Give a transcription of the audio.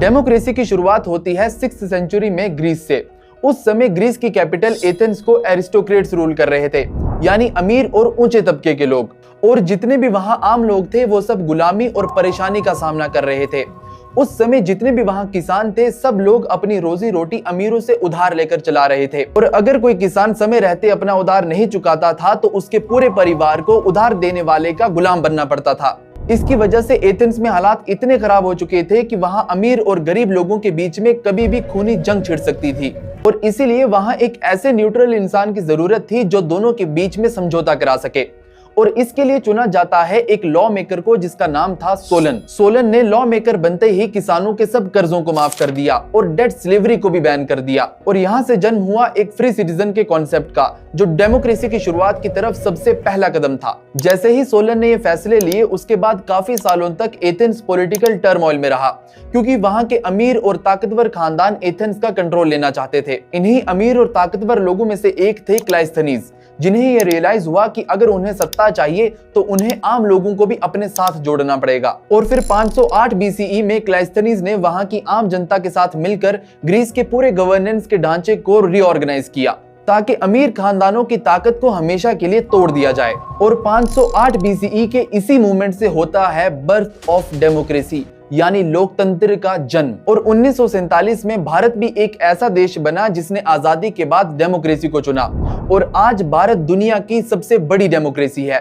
Democracy की शुरुआत होती है 6th सेंचुरी में ग्रीस से। उस समय ग्रीस की कैपिटल एथेंस को एरिस्टोक्रेट्स रूल कर रहे थे, यानी अमीर और ऊंचे तबके के लोग, और जितने भी वहां आम लोग थे वो सब गुलामी और परेशानी का सामना कर रहे थे। उस समय जितने भी वहां किसान थे सब लोग अपनी रोजी रोटी अमीरों से उधार लेकर चला रहे थे, और अगर कोई किसान समय रहते अपना उधार नहीं चुकाता था तो उसके पूरे परिवार को उधार देने वाले का गुलाम बनना पड़ता था। इसकी वजह से एथेंस में हालात इतने खराब हो चुके थे कि वहां अमीर और गरीब लोगों के बीच में कभी भी खूनी जंग छिड़ सकती थी, और इसीलिए वहां एक ऐसे न्यूट्रल इंसान की जरूरत थी जो दोनों के बीच में समझौता करा सके। और इसके लिए चुना जाता है एक लॉ मेकर को जिसका नाम था सोलन। सोलन ने लॉ मेकर बनते ही किसानों के सब कर्जों को माफ कर दिया और डेट स्लेवरी को भी बैन कर दिया, और यहाँ से जन्म हुआ एक फ्री सिटीजन के कॉन्सेप्ट का, जो डेमोक्रेसी की शुरुआत की तरफ सबसे पहला कदम था। जैसे ही सोलन ने ये फैसले लिए उसके बाद काफी सालों तक एथेंस पॉलिटिकल टर्मोइल में रहा, क्योंकि वहां के अमीर और ताकतवर खानदान एथेंस का कंट्रोल लेना चाहते थे। इन्हीं अमीर और ताकतवर लोगों में से एक थे क्लाइस्थनीज, जिन्हें यह रियलाइज हुआ कि अगर उन्हें सत्ता चाहिए तो उन्हें आम लोगों को भी अपने साथ जोड़ना पड़ेगा। और फिर 508 बीसीई में क्लाइस्थनीज ने वहां की आम जनता के साथ मिलकर ग्रीस के पूरे गवर्नेंस के ढांचे को रीऑर्गेनाइज किया, ताकि अमीर खानदानों की ताकत को हमेशा के लिए तोड़ दिया जाए। और 508 बीसीई के इसी मूवमेंट से होता है बर्थ ऑफ डेमोक्रेसी, यानी लोकतंत्र का जन्म। और 1947 में भारत भी एक ऐसा देश बना जिसने आजादी के बाद डेमोक्रेसी को चुना, और आज भारत दुनिया की सबसे बड़ी डेमोक्रेसी है।